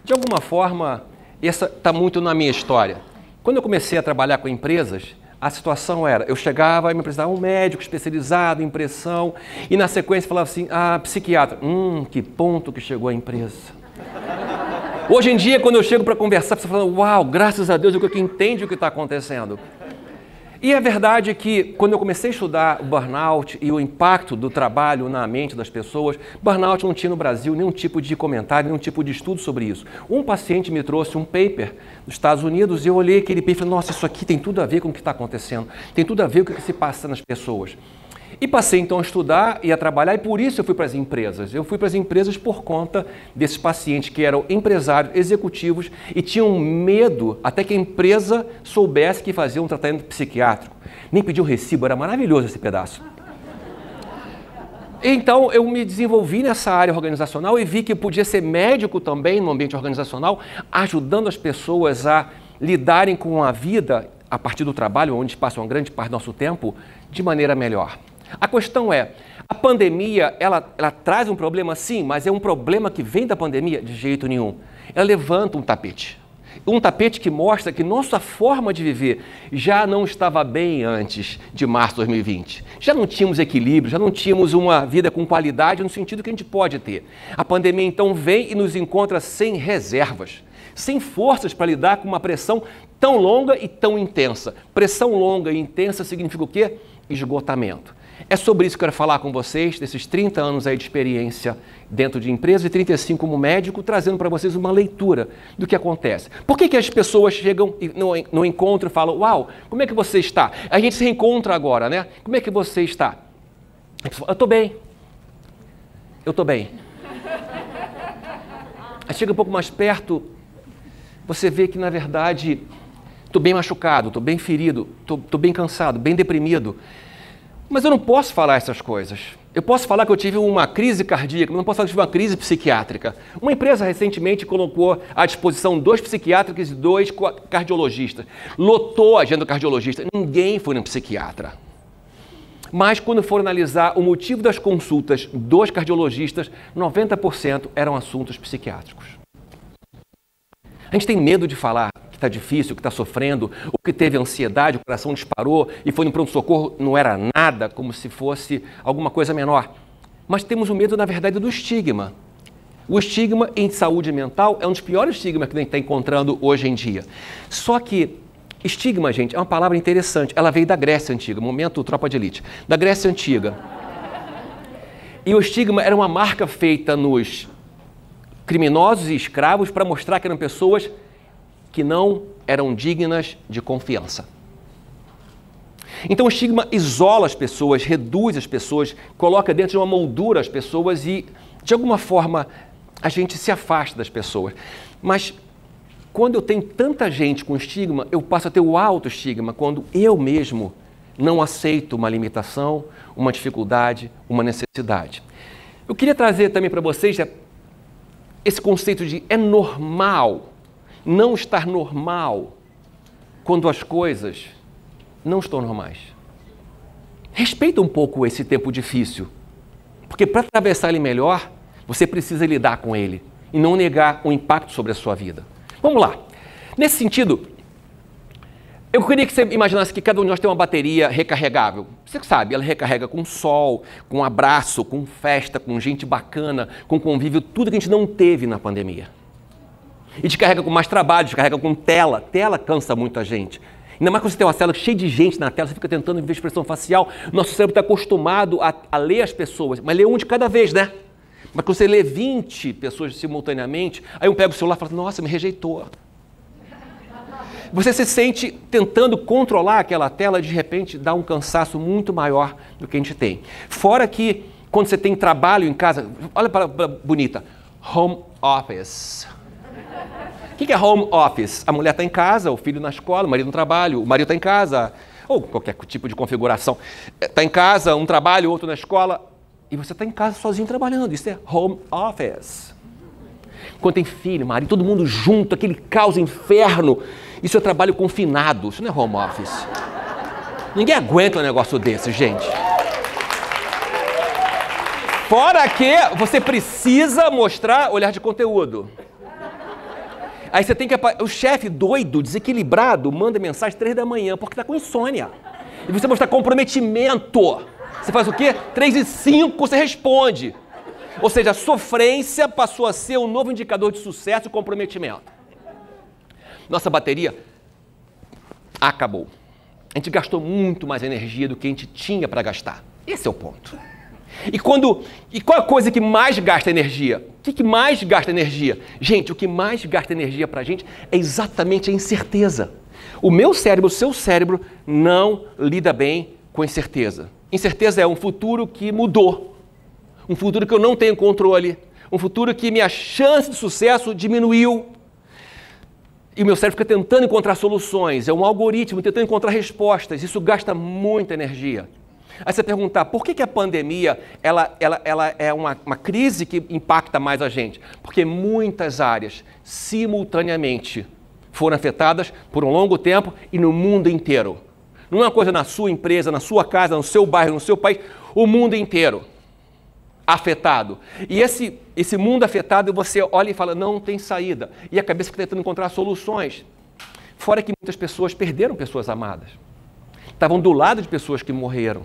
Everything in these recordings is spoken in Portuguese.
De alguma forma, essa está muito na minha história. Quando eu comecei a trabalhar com empresas, a situação era, eu chegava e me apresentava um médico especializado em impressão e na sequência falava assim, psiquiatra. Que ponto que chegou a empresa. Hoje em dia, quando eu chego para conversar, você fala, uau, graças a Deus, eu que entende o que está acontecendo. E a verdade é que, quando eu comecei a estudar o burnout e o impacto do trabalho na mente das pessoas, burnout não tinha no Brasil nenhum tipo de comentário, nenhum tipo de estudo sobre isso. Um paciente me trouxe um paper dos Estados Unidos e eu olhei aquele paper e falei, nossa, isso aqui tem tudo a ver com o que está acontecendo, tem tudo a ver com o que se passa nas pessoas. E passei então a estudar e a trabalhar e por isso eu fui para as empresas. Eu fui para as empresas por conta desses pacientes que eram empresários, executivos e tinham medo até que a empresa soubesse que fazia um tratamento psiquiátrico. Nem pediu recibo, era maravilhoso esse pedaço. Então eu me desenvolvi nessa área organizacional e vi que eu podia ser médico também no ambiente organizacional, ajudando as pessoas a lidarem com a vida a partir do trabalho, onde passam uma grande parte do nosso tempo, de maneira melhor. A questão é, a pandemia, ela traz um problema sim, mas é um problema que vem da pandemia? De jeito nenhum. Ela levanta um tapete que mostra que nossa forma de viver já não estava bem antes de março de 2020. Já não tínhamos equilíbrio, já não tínhamos uma vida com qualidade no sentido que a gente pode ter. A pandemia então vem e nos encontra sem reservas, sem forças para lidar com uma pressão tão longa e tão intensa. Pressão longa e intensa significa o quê? Esgotamento. É sobre isso que eu quero falar com vocês, desses 30 anos aí de experiência dentro de empresa e 35 como médico, trazendo para vocês uma leitura do que acontece. Por que as pessoas chegam no encontro e falam, uau, como é que você está? A gente se reencontra agora, né? Como é que você está? A pessoa fala, eu estou bem. Eu estou bem. Aí chega um pouco mais perto, você vê que, na verdade, estou bem machucado, estou bem ferido, estou bem cansado, bem deprimido. Mas eu não posso falar essas coisas. Eu posso falar que eu tive uma crise cardíaca, mas não posso falar que eu tive uma crise psiquiátrica. Uma empresa recentemente colocou à disposição 2 psiquiatras e 2 cardiologistas. Lotou a agenda do cardiologista. Ninguém foi no psiquiatra. Mas quando for analisar o motivo das consultas dos cardiologistas, 90% eram assuntos psiquiátricos. A gente tem medo de falar que está difícil, que está sofrendo, ou que teve ansiedade, o coração disparou e foi no pronto-socorro, não era nada, como se fosse alguma coisa menor. Mas temos o medo, na verdade, do estigma. O estigma em saúde mental é um dos piores estigmas que a gente está encontrando hoje em dia. Só que estigma, gente, é uma palavra interessante. Ela veio da Grécia Antiga, momento Tropa de Elite, da Grécia Antiga. E o estigma era uma marca feita nos criminosos e escravos para mostrar que eram pessoas que não eram dignas de confiança. Então o estigma isola as pessoas, reduz as pessoas, coloca dentro de uma moldura as pessoas e, de alguma forma, a gente se afasta das pessoas. Mas quando eu tenho tanta gente com estigma, eu passo a ter o autoestigma, quando eu mesmo não aceito uma limitação, uma dificuldade, uma necessidade. Eu queria trazer também para vocês esse conceito de é normal, não estar normal quando as coisas não estão normais. Respeita um pouco esse tempo difícil, porque para atravessar ele melhor, você precisa lidar com ele e não negar o impacto sobre a sua vida. Vamos lá. Nesse sentido, eu queria que você imaginasse que cada um de nós tem uma bateria recarregável. Você sabe, ela recarrega com sol, com abraço, com festa, com gente bacana, com convívio, tudo que a gente não teve na pandemia. E descarrega com mais trabalho, descarrega com tela. Tela cansa muito a gente. Ainda mais quando você tem uma tela cheia de gente na tela, você fica tentando ver expressão facial. Nosso cérebro está acostumado a ler as pessoas, mas lê um de cada vez, né? Mas quando você lê 20 pessoas simultaneamente, aí um pega o celular e fala, nossa, me rejeitou. Você se sente tentando controlar aquela tela, de repente dá um cansaço muito maior do que a gente tem. Fora que, quando você tem trabalho em casa, olha para bonita, home office. O que é home office? A mulher está em casa, o filho na escola, o marido no trabalho, o marido está em casa, ou qualquer tipo de configuração. Está em casa, um trabalho, outro na escola, e você está em casa sozinho trabalhando. Isso é home office. Quando tem filho, marido, todo mundo junto, aquele caos, inferno, isso é trabalho confinado, isso não é home office. Ninguém aguenta um negócio desse, gente. Fora que você precisa mostrar olhar de conteúdo. Aí você tem que... O chefe doido, desequilibrado, manda mensagem 3 da manhã, porque está com insônia. E você mostra comprometimento. Você faz o quê? 3h05 você responde. Ou seja, a sofrência passou a ser um novo indicador de sucesso e comprometimento. Nossa bateria acabou. A gente gastou muito mais energia do que a gente tinha para gastar. Esse é o ponto. E qual é a coisa que mais gasta energia? O que mais gasta energia? Gente, o que mais gasta energia para a gente é exatamente a incerteza. O meu cérebro, o seu cérebro, não lida bem com incerteza. Incerteza é um futuro que mudou. Um futuro que eu não tenho controle. Um futuro que minha chance de sucesso diminuiu. E o meu cérebro fica tentando encontrar soluções. É um algoritmo tentando encontrar respostas. Isso gasta muita energia. Aí você perguntar, por que a pandemia ela é uma crise que impacta mais a gente? Porque muitas áreas, simultaneamente, foram afetadas por um longo tempo e no mundo inteiro. Não é uma coisa na sua empresa, na sua casa, no seu bairro, no seu país, o mundo inteiro afetado. E esse mundo afetado, você olha e fala, não tem saída. E a cabeça fica tentando encontrar soluções. Fora que muitas pessoas perderam pessoas amadas. Estavam do lado de pessoas que morreram.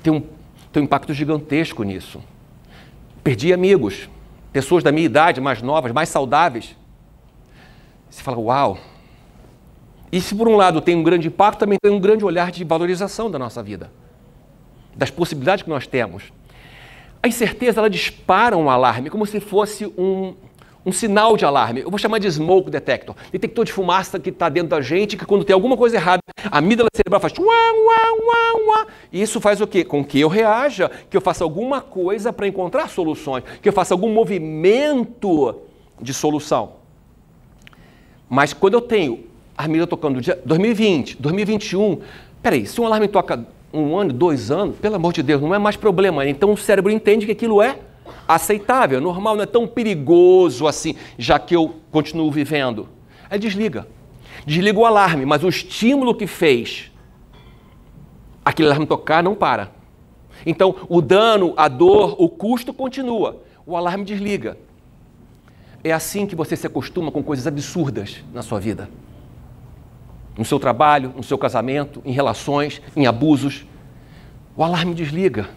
Tem um impacto gigantesco nisso. Perdi amigos, pessoas da minha idade, mais novas, mais saudáveis. Você fala, uau! E se por um lado tem um grande impacto, também tem um grande olhar de valorização da nossa vida. Das possibilidades que nós temos. A incerteza, ela dispara um alarme, como se fosse um sinal de alarme. Eu vou chamar de smoke detector. Detector de fumaça que está dentro da gente, que quando tem alguma coisa errada, a amígdala cerebral faz uá, uá, uá, uá. E isso faz o quê? Com que eu reaja, que eu faça alguma coisa para encontrar soluções, que eu faça algum movimento de solução. Mas quando eu tenho a amígdala tocando 2020, 2021, peraí, se um alarme toca 1 ano, 2 anos, pelo amor de Deus, não é mais problema. Então o cérebro entende que aquilo é aceitável, normal, não é tão perigoso assim, já que eu continuo vivendo. Aí desliga. Desliga o alarme, mas o estímulo que fez aquele alarme tocar não para. Então o dano, a dor, o custo continua. O alarme desliga. É assim que você se acostuma com coisas absurdas na sua vida. No seu trabalho, no seu casamento, em relações, em abusos. O alarme desliga.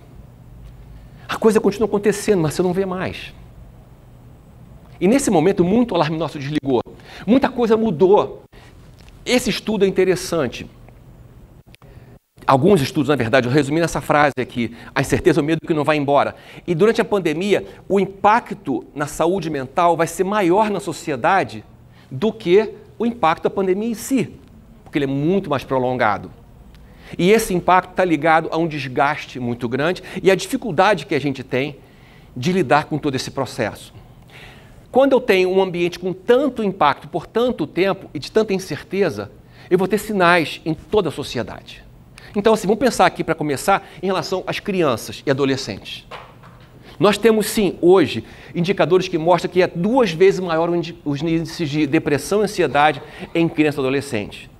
A coisa continua acontecendo, mas você não vê mais. E nesse momento, muito alarme nosso desligou. Muita coisa mudou. Esse estudo é interessante. Alguns estudos, na verdade, eu resumi nessa frase aqui, a incerteza é o medo que não vai embora. E durante a pandemia, o impacto na saúde mental vai ser maior na sociedade do que o impacto da pandemia em si, porque ele é muito mais prolongado. E esse impacto está ligado a um desgaste muito grande e a dificuldade que a gente tem de lidar com todo esse processo. Quando eu tenho um ambiente com tanto impacto por tanto tempo e de tanta incerteza, eu vou ter sinais em toda a sociedade. Então, assim, vamos pensar aqui para começar em relação às crianças e adolescentes. Nós temos, sim, hoje, indicadores que mostram que é 2 vezes maior os índices de depressão e ansiedade em crianças e adolescentes.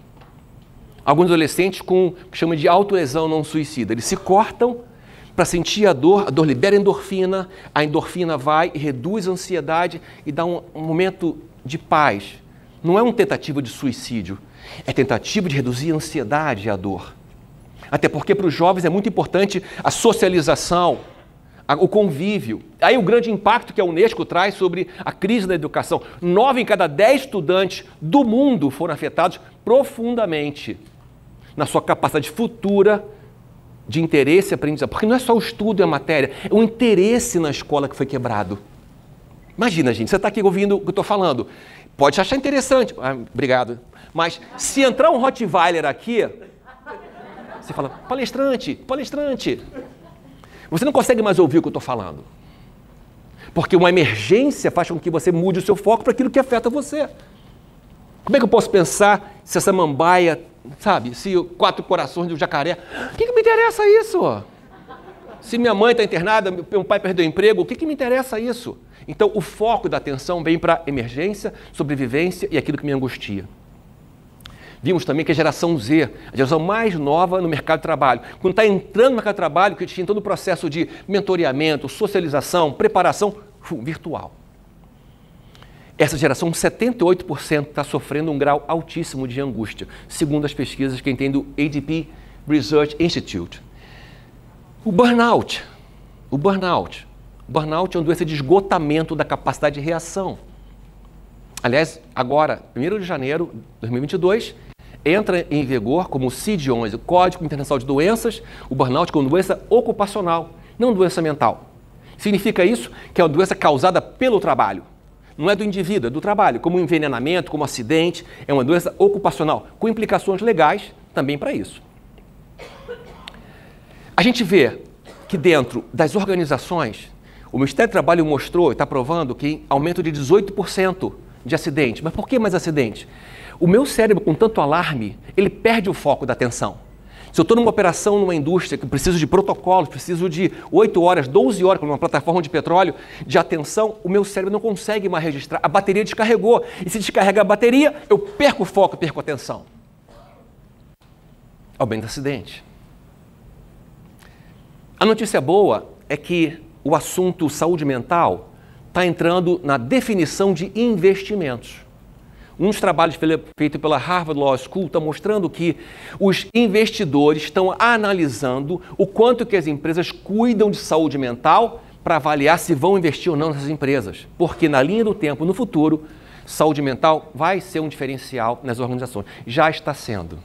Alguns adolescentes com o que chama de autolesão não suicida. Eles se cortam para sentir a dor libera endorfina, a endorfina vai e reduz a ansiedade e dá um momento de paz. Não é uma tentativa de suicídio, é tentativa de reduzir a ansiedade e a dor. Até porque para os jovens é muito importante a socialização, o convívio. Aí o grande impacto que a Unesco traz sobre a crise da educação. 9 em cada 10 estudantes do mundo foram afetados profundamente na sua capacidade futura de interesse e aprendizagem. Porque não é só o estudo e a matéria, é o interesse na escola que foi quebrado. Imagina, gente, você está aqui ouvindo o que eu estou falando. Pode achar interessante, obrigado. Mas se entrar um Rottweiler aqui, você fala, palestrante, palestrante. Você não consegue mais ouvir o que eu estou falando. Porque uma emergência faz com que você mude o seu foco para aquilo que afeta você. Como é que eu posso pensar se essa mambaia, sabe, se 4 corações do jacaré, o que me interessa isso? Se minha mãe está internada, meu pai perdeu o emprego, o que me interessa isso? Então, o foco da atenção vem para emergência, sobrevivência e aquilo que me angustia. Vimos também que a geração Z, a geração mais nova no mercado de trabalho, quando está entrando no mercado de trabalho, que tinha todo o processo de mentoreamento, socialização, preparação virtual. Essa geração, 78%, está sofrendo um grau altíssimo de angústia, segundo as pesquisas que tem do ADP Research Institute. O burnout é uma doença de esgotamento da capacidade de reação. Aliás, agora, 1º de janeiro de 2022, entra em vigor como o CID-11, o Código Internacional de Doenças, o burnout como doença ocupacional, não doença mental. Significa isso que é uma doença causada pelo trabalho. Não é do indivíduo, é do trabalho, como envenenamento, como acidente, é uma doença ocupacional, com implicações legais também para isso. A gente vê que dentro das organizações, o Ministério do Trabalho mostrou e está provando que aumento de 18% de acidente. Mas por que mais acidente? O meu cérebro, com tanto alarme, ele perde o foco da atenção. Se eu estou numa operação numa indústria que preciso de protocolos, preciso de 8 horas, 12 horas, como uma plataforma de petróleo, de atenção, o meu cérebro não consegue mais registrar. A bateria descarregou. E se descarrega a bateria, eu perco o foco, perco a atenção. Aumenta acidente. A notícia boa é que o assunto saúde mental está entrando na definição de investimentos. Um dos trabalhos feito pela Harvard Law School está mostrando que os investidores estão analisando o quanto que as empresas cuidam de saúde mental para avaliar se vão investir ou não nessas empresas. Porque na linha do tempo, no futuro, saúde mental vai ser um diferencial nas organizações. Já está sendo.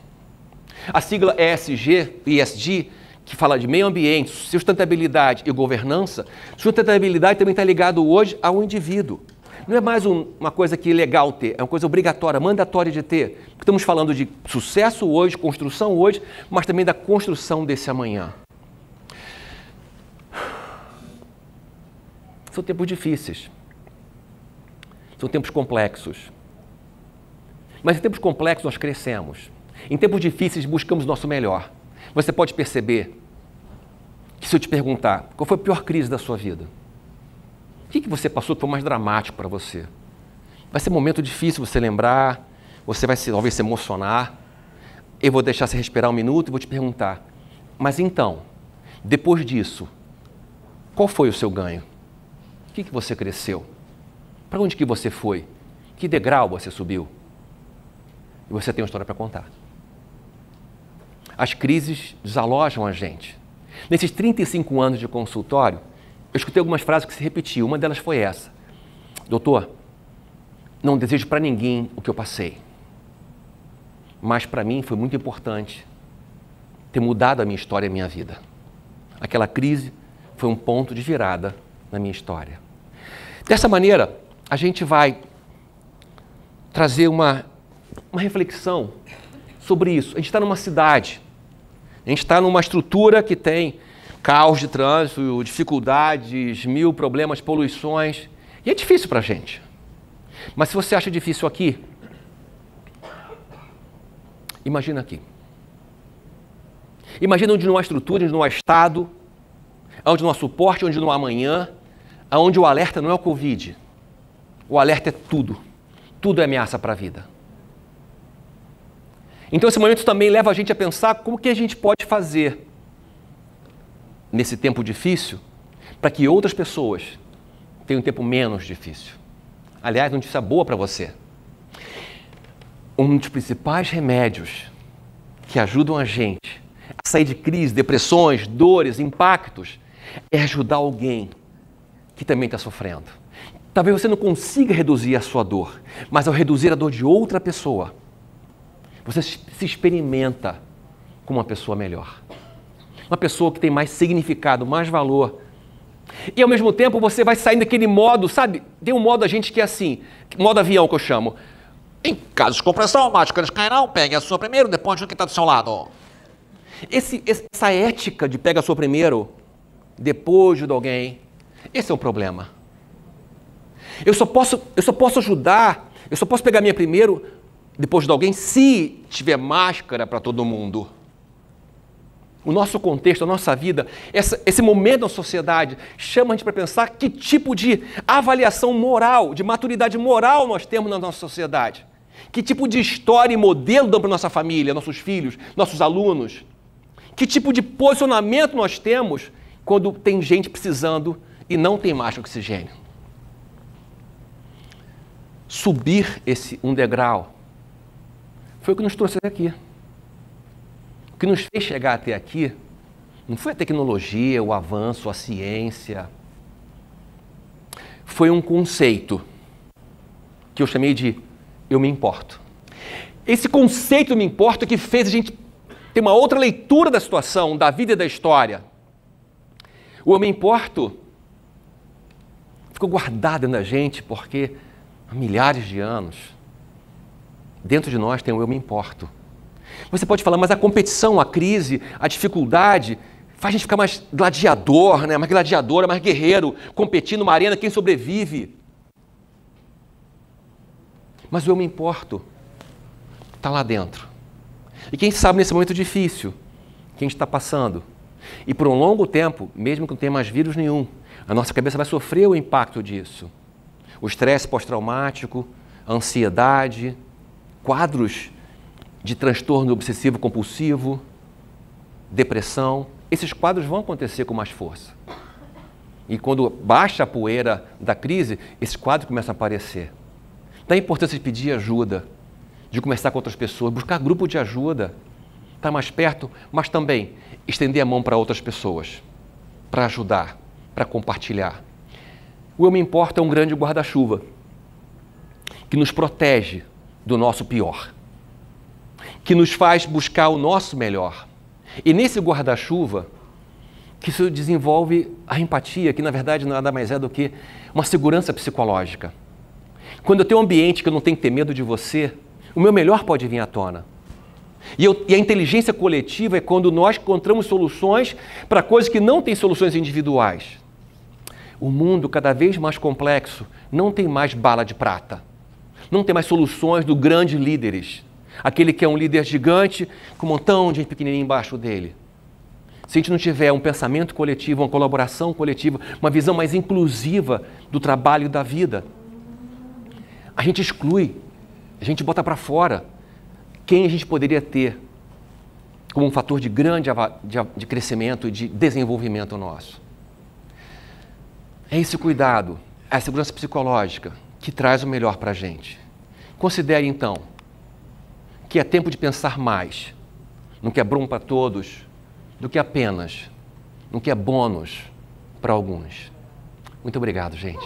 A sigla ESG, que fala de meio ambiente, sustentabilidade e governança, sustentabilidade também está ligado hoje ao indivíduo. Não é mais uma coisa que é legal ter, é uma coisa obrigatória, mandatória de ter. Estamos falando de sucesso hoje, construção hoje, mas também da construção desse amanhã. São tempos difíceis. São tempos complexos. Mas em tempos complexos nós crescemos. Em tempos difíceis buscamos o nosso melhor. Você pode perceber que se eu te perguntar qual foi a pior crise da sua vida, o que você passou que foi mais dramático para você? Vai ser um momento difícil você lembrar, você vai talvez se emocionar. Eu vou deixar você respirar um minuto e vou te perguntar, mas então, depois disso, qual foi o seu ganho? O que você cresceu? Para onde que você foi? Que degrau você subiu? E você tem uma história para contar. As crises desalojam a gente. Nesses 35 anos de consultório, eu escutei algumas frases que se repetiam. Uma delas foi essa. Doutor, não desejo para ninguém o que eu passei. Mas para mim foi muito importante ter mudado a minha história e a minha vida. Aquela crise foi um ponto de virada na minha história. Dessa maneira, a gente vai trazer uma reflexão sobre isso. A gente está numa cidade, a gente está numa estrutura que tem caos de trânsito, dificuldades, 1000 problemas, poluições, e é difícil para a gente. Mas se você acha difícil aqui, imagina aqui. Imagina onde não há estrutura, onde não há Estado, onde não há suporte, onde não há amanhã, onde o alerta não é o Covid. O alerta é tudo. Tudo é ameaça para a vida. Então esse momento também leva a gente a pensar como que a gente pode fazer nesse tempo difícil para que outras pessoas tenham um tempo menos difícil. Aliás, notícia boa para você. Um dos principais remédios que ajudam a gente a sair de crise, depressões, dores, impactos, é ajudar alguém que também está sofrendo. Talvez você não consiga reduzir a sua dor, mas ao reduzir a dor de outra pessoa, você se experimenta como uma pessoa melhor. Uma pessoa que tem mais significado, mais valor. E ao mesmo tempo você vai saindo daquele modo, sabe? Tem um modo a gente que é assim, modo avião que eu chamo. Em casos de compressão, as máscaras cairão, pegue a sua primeiro, depois de quem está do seu lado. Essa ética de pega a sua primeiro, depois de alguém, esse é um problema. Eu só posso ajudar, eu só posso pegar a minha primeiro, depois de alguém, se tiver máscara para todo mundo. O nosso contexto, a nossa vida, esse momento da sociedade chama a gente para pensar que tipo de avaliação moral, de maturidade moral nós temos na nossa sociedade. Que tipo de história e modelo damos para nossa família, nossos filhos, nossos alunos. Que tipo de posicionamento nós temos quando tem gente precisando e não tem mais oxigênio. subir um degrau, foi o que nos trouxe até aqui. O que nos fez chegar até aqui não foi a tecnologia, o avanço, a ciência. Foi um conceito que eu chamei de eu me importo. Esse conceito eu me importo é que fez a gente ter uma outra leitura da situação, da vida e da história. O eu me importo ficou guardado dentro da gente porque há milhares de anos, dentro de nós tem o eu me importo. Você pode falar, mas a competição, a crise, a dificuldade faz a gente ficar mais gladiador, né? Mais gladiadora, mais guerreiro, competindo numa arena, quem sobrevive. Mas o eu me importo está lá dentro. E quem sabe nesse momento difícil que a gente está passando, e por um longo tempo, mesmo que não tenha mais vírus nenhum, a nossa cabeça vai sofrer o impacto disso. O estresse pós-traumático, a ansiedade, quadros de transtorno obsessivo-compulsivo, depressão, esses quadros vão acontecer com mais força. E quando baixa a poeira da crise, esses quadros começam a aparecer. Da importância de pedir ajuda, de conversar com outras pessoas, buscar grupo de ajuda, estar mais perto, mas também estender a mão para outras pessoas, para ajudar, para compartilhar. O eu me importo é um grande guarda-chuva que nos protege do nosso pior, que nos faz buscar o nosso melhor. E nesse guarda-chuva que se desenvolve a empatia, que na verdade nada mais é do que uma segurança psicológica. Quando eu tenho um ambiente que eu não tenho que ter medo de você, o meu melhor pode vir à tona. E a inteligência coletiva é quando nós encontramos soluções para coisas que não têm soluções individuais. O mundo cada vez mais complexo não tem mais bala de prata. Não tem mais soluções do grandes líderes. Aquele que é um líder gigante com um montão de gente pequenininha embaixo dele. Se a gente não tiver um pensamento coletivo, uma colaboração coletiva, uma visão mais inclusiva do trabalho e da vida, a gente exclui, a gente bota para fora quem a gente poderia ter como um fator de grande de crescimento e de desenvolvimento nosso. É esse cuidado, a segurança psicológica que traz o melhor para a gente. Considere então que é tempo de pensar mais no que é bom para todos do que apenas no que é bônus para alguns. Muito obrigado, gente.